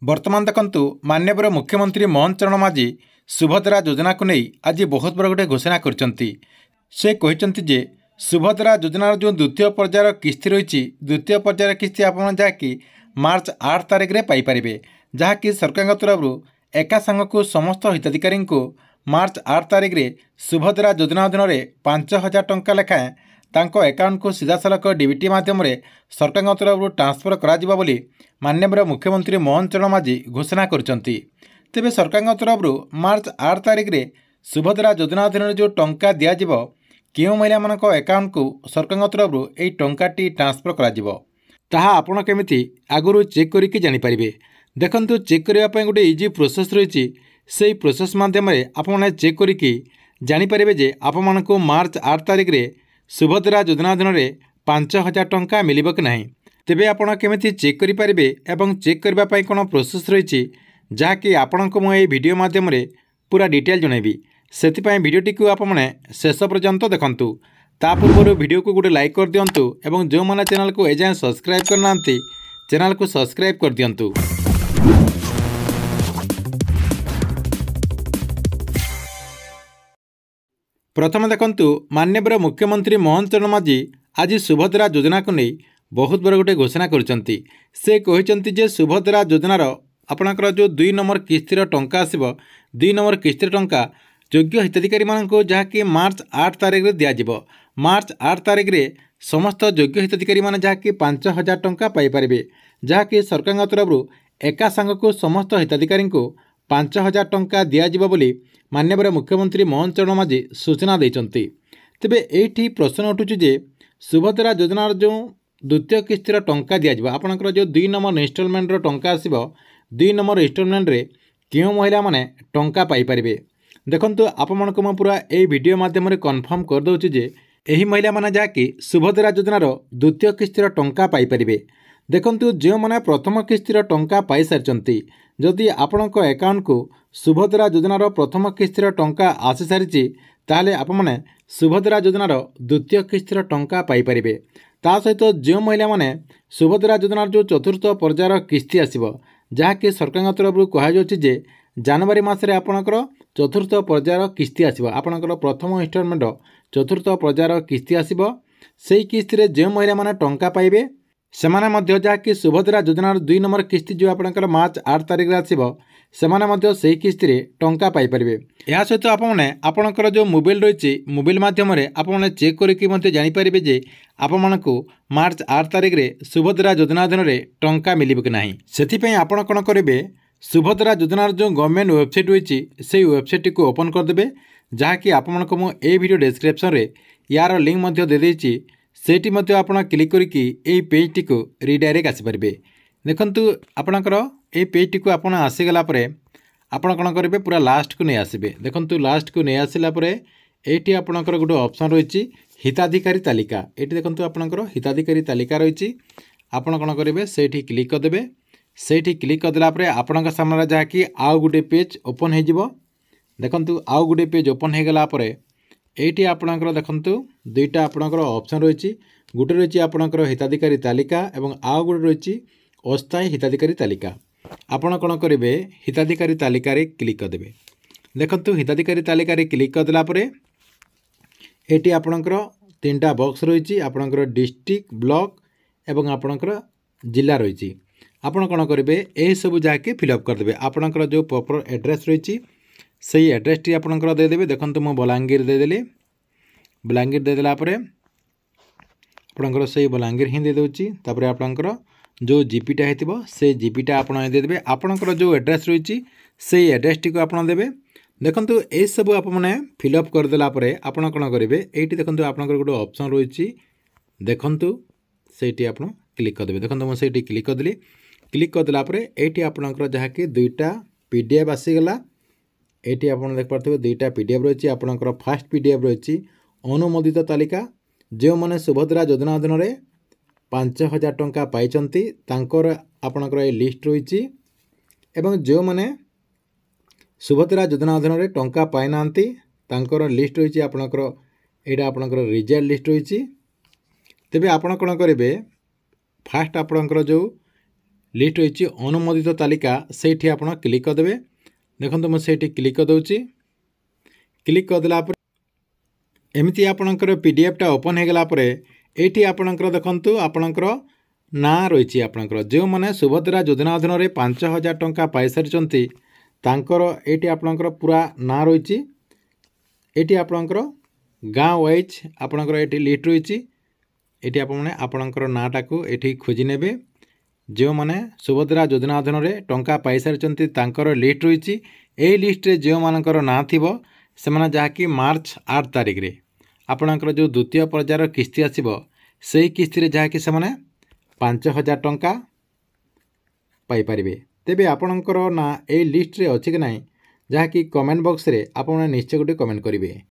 बर्तमान देखु माननीय मुख्यमंत्री मोहन चरण माझी सुभद्रा योजना को नहीं आज बहुत बड़ गोटे घोषणा कर सुभद्रा योजनार जो द्वितीय पर्यायर किस्ती रही द्वितीय पर्यायर किस्ती आप जहाँकि मार्च 8 तारिख में पाइपर जहाँकि सरकार तरफ एका सांग को समस्त हिताधिकारी को मार्च 8 तारिख में सुभद्रा योजना अधीन 5,000 टंका लेखाएं तांको अकाउंट को सीधा सलख डीबीटी माध्यम सरकार तरफ ट्रांसफर करा माननीय मुख्यमंत्री मोहन चरण माझी घोषणा करछंती। तेबे सरकार तरफ मार्च 8 तारिख में सुभद्रा योजना अधीन जो टंका दिज्व क्यों महिला मान अकाउंट को सरकार तरफ यही टंकाटी ट्रांसफर करा आपण केमिति आगुरी चेक करके जानीपारे। देखंतु चेक करने गोटे इजी प्रोसेस रही से प्रोसेस माध्यम आपने चेक करके जानीपारे जे आपण को मार्च 8 तारिख में सुभद्रा योजना अधीन 5,000 टंका मिलिबो कि नहीं। तेबे आपण केमिति चेक करें एवं चेक करने कौन प्रोसेस रही जहाँकि आपण को मुझे वीडियो माध्यम पूरा डिटेल जनइबी से भिडटी को आपने शेष पर्यंत देखंतु। ता पूर्व वीडियो को गोटे लाइक कर दिंतु एवं जो मैंने चैनल को एजाएं सब्सक्राइब करना चैनल को सब्सक्राइब कर दिंतु। प्रथम देखंतु माननीय मुख्यमंत्री मोहन चरण माझी आज सुभद्रा योजना को नहीं बहुत बड़ गोटे घोषणा करछंती। से कहते जे सुभद्रा योजनार आपणकर जो 2 नंबर किस्तिर टंका आसब 2 नंबर किस्तिर टंका योग्य हिताधिकारी मानक जहाँकि मार्च 8 तारिख में दिज्व मार्च 8 तारिख में समस्त योग्य हिताधिकारी मैंने जहाँकि 5,000 टंका पाइपर जहाँकि सरकार तरफ एका सांग को समस्त हिताधिकारी को 5,000 टंका दिज्व बोली माननीय मुख्यमंत्री मोहन चरण माझी सूचना देते। तेबे एठी प्रश्न उठुची जे सुभद्रा योजनार जो द्वितीय किस्तिर टंका दिज्व आपणकर जो 2 नंबर इन्स्टॉलमेंट टंका आसब 2 नंबर इन्स्टॉलमेंट रे क्यों महिला माने टंका पाइपर। देखंतु आपण को पूरा यही वीडियो माध्यम कन्फर्म कर दूची जे एही महिला माने जहाँकि सुभद्रा योजनार द्वितीय किस्तिर टंका पाइपर। देखंतु जो मैंने प्रथम किस्तिर टंका पाई सारी जदि आपण अकाउंट को सुभद्रा योजनार प्रथम किस्तिर टंका आसी सारी ताले आपने सुभद्रा योजनार द्वितीय किस्तिर टंका पाइपर। ता सहित जो महिला माने सुभद्रा योजनार जो चतुर्थ पर्यायर किस्ती आसब जहाँकि सरकार तरफ कहुच्छे जे जनवरी मासरे आपणकर चतुर्थ पर्यायर किस्ती आसब आपणकर प्रथम इन्स्टॉलमेंट चतुर्थ पर्यायर किस्ती आसब से किस्ती रे जो महिला माने टंका पाइबे सेमाने मध्य जहाँकि सुभद्रा योजनार 2 नंबर किस्ती जो आपणकर मार्च 8 तारिख में आसब सेमाने मध्य से किस्ती रे टंका पाइपर। या सहित आपने आपणकर जो मोबाइल रही मोबाइल माध्यम आपने चेक करके जानीपारे जे आपण को मार्च 8 तारिख में सुभद्रा योजना अधीन टंका मिलिबो कि नहीं। सेथिपई आपण कौन करेंगे सुभद्रा योजनार जो गवर्नमेंट वेबसाइट रही से वेबसाइट को ओपन करदे जहाँकि आपण को मुझे वीडियो डिस्क्रिप्शन रे यार लिंक दे देछि सेठी मध्य आपण क्लिक करके यही पेज टी को रिडायरेक्ट आसीपारे। देखंतु आपणकर ये पेज टी को आपण आसीगला परे आपण कौन करेंगे पूरा लास्ट को नहीं आसबे। देखंतु लास्ट को नहीं आसला परे एठी आपणकर गोटे ऑप्शन रही हिताधिकारी तालिका ये देखंतु आपणकर हिताधिकारी तालिका रही आपण कौन करेंगे सेठी क्लिक करदे सेठी क्लिक करदेला परे आपणक सामने जहाँकि आउ गोटे पेज ओपन हो देखंतु आउ गोटे पेज ओपन हो गला परे एठी आपणकर देखंतु दुईटा आपणकर ऑप्शन रही गोटे रही आपणकर हिताधिकारी तालिका एवं आउ गोटे रही अस्थायी हिताधिकारी तालिका। आपण कौन करेंगे हिताधिकारी तालिका रे क्लिक करदे देखंतु हिताधिकारी तालिका रे क्लिक करदेला परे एठी आपणकर 3टा बॉक्स रही आपणकर डिस्ट्रिक्ट ब्लॉक एवं आपणकर जिला रही आपण कौन करेंगे यही सब जहाँकि फिलअप करदे आपणकर जो प्रॉपर एड्रेस रही से एड्रेस टी आपणकर देदेवे। देखंतु मो बलांगीर देदेली बलांगीर देदेला परे आपणकर से बलांगीर ही दे दोची तापरे आपणकर जो जीपीटा हेतिबो से जीपीटा आपण देदेवे आपणकर जो एड्रेस रही से एड्रेस टी को आपण देबे। देखंतु ए सब आपने फिलअप करदेला परे आपण कौन करेंगे एठी देखंतु आपणकर गोटे ऑप्शन रही देखंतु सेठी आपण क्लिक करदे देखंतु मो सेठी क्लिक करदेली क्लिक करदेला परे एठी आपणकर जहाँकि 2टा पीडीएफ आसीगला एठी आपण देख पारथिबे 2टा पीडीएफ रही आपणकर फास्ट पीडीएफ रही अनुमोदित तालिका जो मैंने सुभद्रा योजना अधीन 5,000 टंका पाइचंती तांकर आपणकर ए लिस्ट रही एवं जो मैंने सुभद्रा योजना अधीन टंका पाई नांती तांकर लिस्ट रही आपणकर एटा आपणकर रिजल्ट लिस्ट रही। तेबे आपण कौन करेंगे फास्ट आपणकर जो लिस्ट रही अनुमोदित तालिका से आप क्लिक करदे। देखो मुझे क्लिक करदे। क्लिक करदेला एमती आपणकर पीडीएफ टा ओपन हो गला ये आपणकर देखु आपणकर ना रही आपणकर जो मैंने सुभद्रा योजना अधीन में 5,000 टंका पाई सारी ये आपणकर पूरा ना रही। ये आपणकर गाँ वाइज आपणकर ये लिस्ट रही। ये आपणकर नाटा को ये खोजी ने जो मैंने सुभद्रा योजना अधीन में टंका पाई सारी लिस्ट रही। यही लिस्ट रे जो मानकर ना थी से जहाँकि मार्च 8 तारिख रे आपणकर जो द्वितीय पर्यायर किस्ती आसो से किस्ती जहाँकि से 5,000 टंका पाइपर। तेबे आपणकर ना ए लिस्ट रे अच्छी कि ना जहाँकि कमेंट बॉक्स रे आप निश्चय गोटे कमेंट करेंगे।